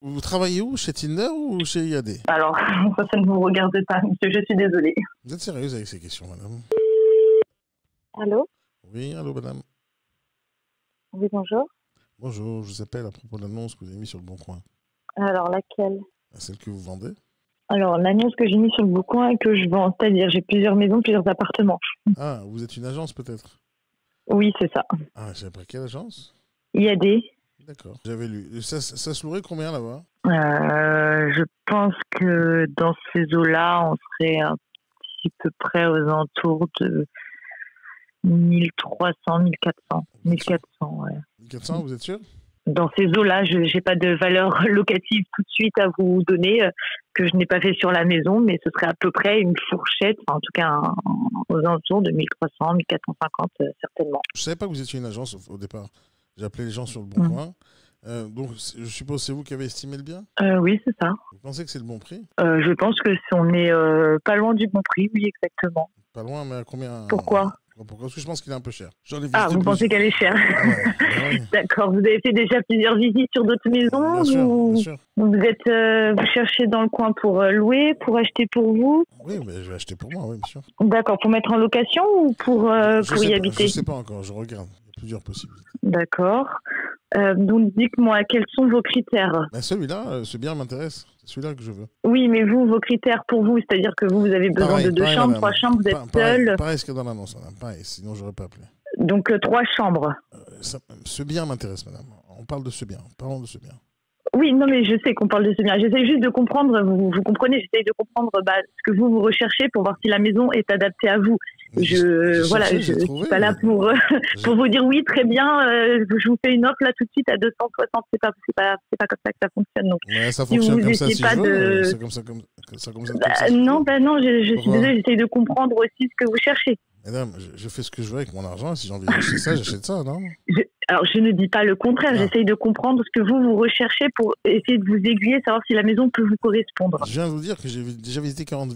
Vous travaillez où? Chez Tinder ou chez IAD? Alors, ça ne vous regarde pas, monsieur, je suis désolée. Vous êtes sérieuse avec ces questions, madame? Allô? Oui, allô, madame. Oui, bonjour. Bonjour, je vous appelle à propos de l'annonce que vous avez mise sur le Bon Coin. Alors, laquelle? Celle que vous vendez? Alors, l'annonce que j'ai mise sur le Bon Coin et que je vends, c'est-à-dire j'ai plusieurs maisons, plusieurs appartements. Ah, vous êtes une agence peut-être? Oui, c'est ça. Ah, j'ai appris quelle agence? IAD. D'accord, j'avais lu. Ça se louerait combien là-bas? Je pense que dans ces eaux-là, on serait un petit peu près aux alentours de 1300, 1400. 1400, ouais. 1400, vous êtes sûr? Dans ces eaux-là, je n'ai pas de valeur locative tout de suite à vous donner, que je n'ai pas fait sur la maison, mais ce serait à peu près une fourchette, enfin, en tout cas aux alentours de 1300, 1450 certainement. Je savais pas que vous étiez une agence au départ. J'ai appelé les gens sur le Bon Coin. Donc, je suppose que c'est vous qui avez estimé le bien? Oui, c'est ça. Vous pensez que c'est le bon prix? Je pense que on est pas loin du bon prix, oui, exactement. Pas loin, mais à combien? Pourquoi? Parce que je pense qu'il est un peu cher. Vous pensez qu'elle est chère? Ah ouais, bah oui. D'accord. Vous avez fait déjà plusieurs visites sur d'autres maisons? Bien sûr, bien sûr. Vous cherchez dans le coin pour louer, pour acheter pour vous? Oui, mais je vais acheter pour moi, oui, bien sûr. D'accord. Pour mettre en location ou pour y habiter? Je sais pas encore, je regarde. Il y a plusieurs possibilités. D'accord. Donc dites-moi, quels sont vos critères? Ben celui-là, ce bien m'intéresse. C'est celui-là que je veux. Oui, mais vos critères pour vous, c'est-à-dire que vous avez besoin de 2 chambres, madame. 3 chambres, vous êtes seul. Pareil ce qu'il y a dans l'annonce, madame. Pareil, sinon j'aurais pas appelé. Donc 3 chambres. Ce bien m'intéresse, madame. On parle de ce bien. Parlons de ce bien. Oui, non, mais je sais qu'on parle de ce bien. J'essaie juste de comprendre, vous comprenez, j'essaie de comprendre ce que vous recherchez pour voir si la maison est adaptée à vous. Je suis pas là pour vous dire oui, très bien, je vous fais une offre là tout de suite à 260. C'est pas comme ça que ça fonctionne. Donc, ouais, ça fonctionne comme ça si je veux. C'est comme ça. Non, je suis désolée, j'essaie de comprendre aussi ce que vous cherchez. Madame, je fais ce que je veux avec mon argent. Si j'ai envie d'acheter ça, j'achète ça, non? Alors, je ne dis pas le contraire. J'essaye de comprendre ce que vous recherchez pour essayer de vous aiguiller, savoir si la maison peut vous correspondre. Je viens de vous dire que j'ai déjà visité 40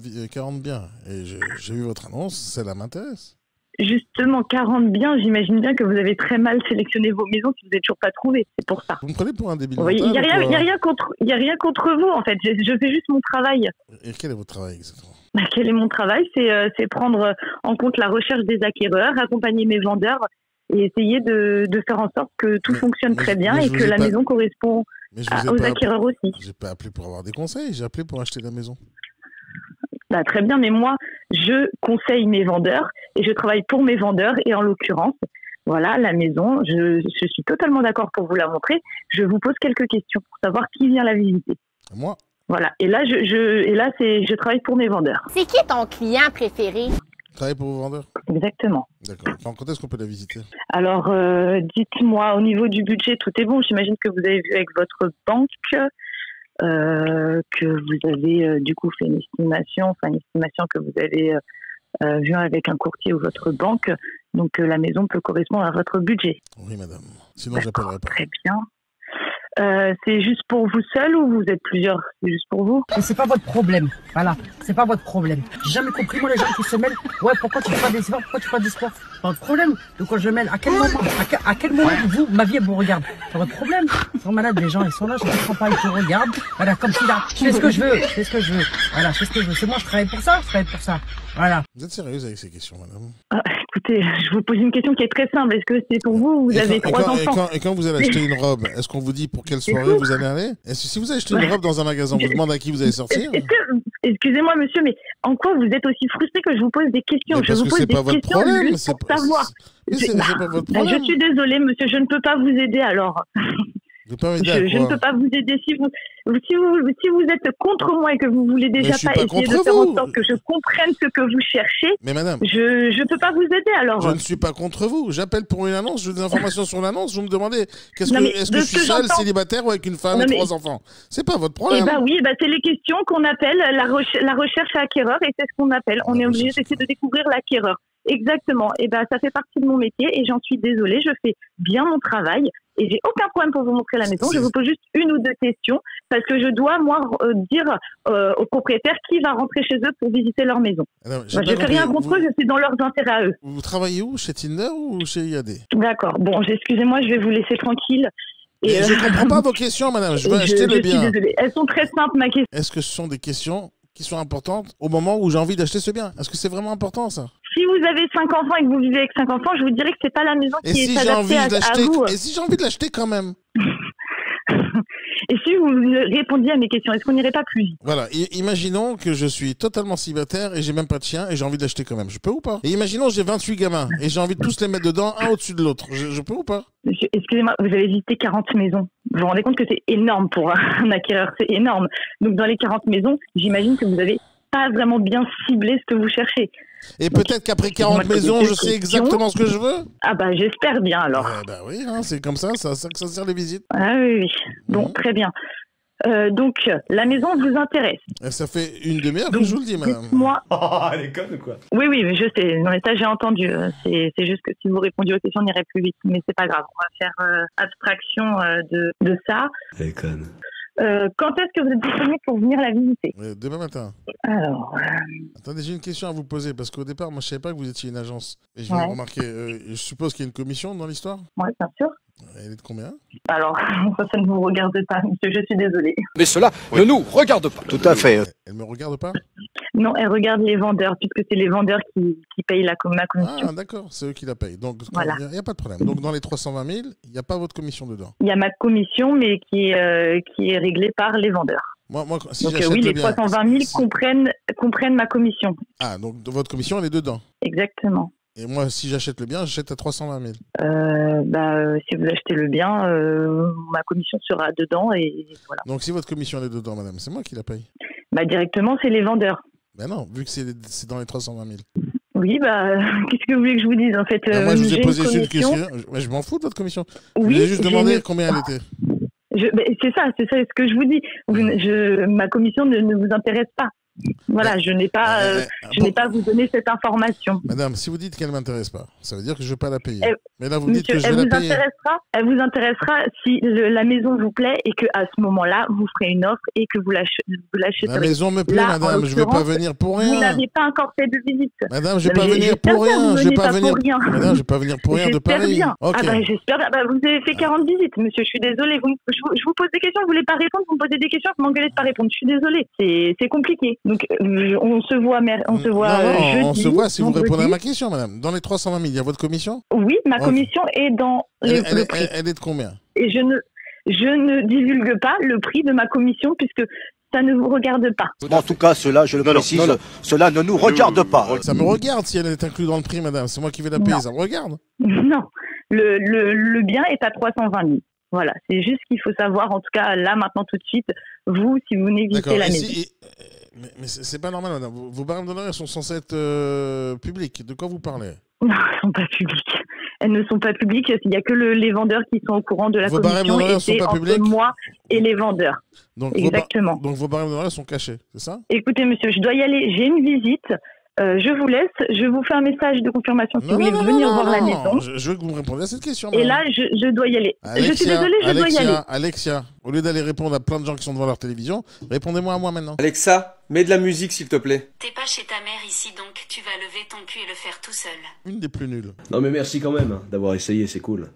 biens. Et j'ai vu votre annonce. Celle-là m'intéresse. Justement, 40 biens, j'imagine bien que vous avez très mal sélectionné vos maisons si vous n'êtes toujours pas trouvé. C'est pour ça. Vous me prenez pour un débile mental? Il n'y a rien contre vous, en fait. Je fais juste mon travail. Et quel est votre travail exactement? Quel est mon travail? C'est prendre en compte la recherche des acquéreurs, accompagner mes vendeurs et essayer de faire en sorte que tout fonctionne très bien et que la maison correspond aux acquéreurs aussi. Je n'ai pas appelé pour avoir des conseils, j'ai appelé pour acheter la maison. Très bien, mais moi, je conseille mes vendeurs et je travaille pour mes vendeurs et en l'occurrence, voilà, la maison, je suis totalement d'accord pour vous la montrer. Je vous pose quelques questions pour savoir qui vient la visiter. Moi? Voilà, et là, je travaille pour mes vendeurs. C'est qui ton client préféré? Travaille pour vos vendeurs? Exactement. D'accord. Quand est-ce qu'on peut la visiter? Alors, dites-moi, au niveau du budget, tout est bon. J'imagine que vous avez vu avec votre banque que vous avez du coup fait une estimation que vous avez vue avec un courtier ou votre banque. Donc, la maison peut correspondre à votre budget. Oui, madame. Sinon, j'appellerai pas. Très bien. C'est juste pour vous seul ou vous êtes plusieurs? C'est juste pour vous? Mais c'est pas votre problème. Voilà, c'est pas votre problème. J'ai jamais compris, moi, les gens qui se mêlent. Ouais, pourquoi tu fais pas des sports? Pourquoi tu fais pas des sports? C'est pas votre problème. De quoi je mêle? À quel moment? À quel moment vous, ma vie, elle vous regarde? C'est votre problème. Ils sont malades, les gens, ils sont là, je comprends pas, ils te regardent. Voilà, comme si là, je fais ce que je veux, je fais ce que je veux. Voilà, je fais ce que je veux. C'est moi, je travaille pour ça, je travaille pour ça. Voilà. Vous êtes sérieuse avec ces questions, madame? Écoutez, je vous pose une question qui est très simple. Est-ce que c'est pour vous? Vous avez 3 enfants. Et quand vous allez acheter une robe, est-ce qu'on vous dit pour quelle soirée vous allez aller? Si vous achetez une robe dans un magasin, on vous demande à qui vous allez sortir? Excusez-moi, monsieur, mais en quoi vous êtes aussi frustré que je vous pose des questions? Je vous pose des questions juste pour savoir. C'est pas votre problème. Je suis désolée, monsieur, je ne peux pas vous aider alors. Je ne peux pas vous aider. Si vous êtes contre moi et que vous voulez déjà pas essayer de faire en sorte que je comprenne ce que vous cherchez, mais madame, je ne peux pas vous aider alors. Je ne suis pas contre vous. J'appelle pour une annonce, je veux des informations sur l'annonce. Vous me demandez est-ce que je suis seul, célibataire ou avec une femme et 3 enfants? C'est pas votre problème. Oui, c'est les questions qu'on appelle la recherche à acquéreur et c'est ce qu'on appelle. On est obligé d'essayer de découvrir l'acquéreur. Exactement. Ça fait partie de mon métier et j'en suis désolée. Je fais bien mon travail et j'ai aucun problème pour vous montrer la maison. Je vous pose juste 1 ou 2 questions parce que je dois, moi, dire aux propriétaires qui va rentrer chez eux pour visiter leur maison. Je ne fais rien contre eux, je suis dans leurs intérêts à eux. Vous travaillez où? Chez Tinder ou chez IAD? D'accord. Bon, excusez-moi, je vais vous laisser tranquille. Et je comprends pas vos questions, madame. Je veux acheter le bien. Je suis désolée. Elles sont très simples, ma question. Est-ce que ce sont des questions qui sont importantes au moment où j'ai envie d'acheter ce bien? Est-ce que c'est vraiment important, ça? Si vous avez 5 enfants et que vous vivez avec 5 enfants, je vous dirais que c'est pas la maison qui est adaptée à vous. Et si j'ai envie de l'acheter quand même? Et si vous répondiez à mes questions, est-ce qu'on n'irait pas plus vite? Voilà, imaginons que je suis totalement célibataire et j'ai même pas de chien et j'ai envie de l'acheter quand même. Je peux ou pas? Et imaginons que j'ai 28 gamins et j'ai envie de tous les mettre dedans, un au-dessus de l'autre. Je peux ou pas? Monsieur, excusez-moi, vous avez visité 40 maisons. Vous vous rendez compte que c'est énorme pour un acquéreur, c'est énorme. Donc dans les 40 maisons, j'imagine que vous avez pas vraiment bien ciblé ce que vous cherchez. Et peut-être qu'après 40 maisons, je sais exactement ce que je veux? Ah bah j'espère bien alors. Bah oui, hein, c'est comme ça que ça sert les visites. Ah oui. Bon, très bien. Donc, la maison vous intéresse. Ça fait une demi-heure que je vous le dis, madame. Moi. Oh, elle est conne ou quoi? Oui, mais je sais. Non, mais ça, j'ai entendu. C'est juste que si vous répondiez aux questions, on irait plus vite. Mais c'est pas grave. On va faire abstraction de ça. Elle est conne. Quand est-ce que vous êtes disponible pour venir la visiter? Demain matin. Alors. Attendez, j'ai une question à vous poser parce qu'au départ, moi, je savais pas que vous étiez une agence. Et je viens de remarquer, je suppose qu'il y a une commission dans l'histoire? Oui, bien sûr. Elle est de combien? Alors, ça ne vous regarde pas, monsieur, je suis désolée. Mais cela ne nous regarde pas. Tout à fait. Elle me regarde pas? Non, elle regarde les vendeurs, puisque c'est les vendeurs qui payent ma commission. Ah, d'accord, c'est eux qui la payent. Donc, voilà. Il n'y a pas de problème. Donc, dans les 320 000, il n'y a pas votre commission dedans? Il y a ma commission, mais qui est réglée par les vendeurs. Moi, si donc oui, les 320 000 comprennent ma commission. Ah, donc votre commission, elle est dedans? Exactement. Et moi, si j'achète le bien, j'achète à 320 000. Si vous achetez le bien, ma commission sera dedans et voilà. Donc si votre commission elle est dedans, madame, c'est moi qui la paye? Directement, c'est les vendeurs. Ben non, vu que c'est dans les 320 000. Oui, qu'est-ce que vous voulez que je vous dise en fait? Moi, je vous ai posé une question. Je m'en fous de votre commission. Oui, je vous ai juste demandé combien elle était. C'est ça ce que je vous dis. Ma commission ne vous intéresse pas. Voilà, je n'ai pas à vous donner cette information. Madame, si vous dites qu'elle ne m'intéresse pas, ça veut dire que je ne vais pas la payer. Mais là, vous me dites que je vais la payer. Elle vous intéressera si la maison vous plaît et qu'à ce moment-là, vous ferez une offre et que vous l'achèterez. La maison me plaît, madame, je ne vais pas venir pour rien. Vous n'avez pas encore fait de visite. Madame, je ne vais pas venir pour rien. Je ne vais pas venir Madame, je vais pas venir pour rien de Paris. Bien. Okay. J'espère bien. Vous avez fait 40 visites, monsieur, je suis désolée. Je vous pose des questions, vous ne voulez pas répondre, vous me posez des questions, vous m'engueulez de ne pas répondre. Je suis désolée. C'est compliqué. Donc, on se voit jeudi. On se voit si vous répondez à ma question, madame. Dans les 320 000, il y a votre commission? Oui, ma commission est dans le prix. Elle est de combien? Et je ne divulgue pas le prix de ma commission puisque ça ne vous regarde pas. En tout cas, cela, je le précise, cela ne nous regarde pas. Ça me regarde si elle est inclue dans le prix, madame. C'est moi qui vais la payer, ça me regarde. Non, le bien est à 320 000. Voilà, c'est juste qu'il faut savoir, en tout cas, là, maintenant, tout de suite, vous, si vous venez visiter la maison. Mais c'est pas normal, madame. Vos barèmes d'honneur, elles sont censées être publiques. De quoi vous parlez? Non, elles ne sont pas publiques. Elles ne sont pas publiques. Il n'y a que les vendeurs qui sont au courant de la commission. Vos barèmes d'honneur sont pas publics? Moi et les vendeurs. Donc, exactement. Donc vos barèmes d'honneur sont cachés, c'est ça? Écoutez, monsieur, je dois y aller. J'ai une visite. Je vous laisse. Je vous fais un message de confirmation si vous voulez venir voir la maison. Je veux que vous me répondiez à cette question. Et là, je dois y aller. Alexia, je suis désolée, je dois y aller. Alexia, au lieu d'aller répondre à plein de gens qui sont devant leur télévision, répondez-moi à moi maintenant. Alexa, mets de la musique s'il te plaît. T'es pas chez ta mère ici, donc tu vas lever ton cul et le faire tout seul. Une des plus nulles. Non mais merci quand même d'avoir essayé, c'est cool.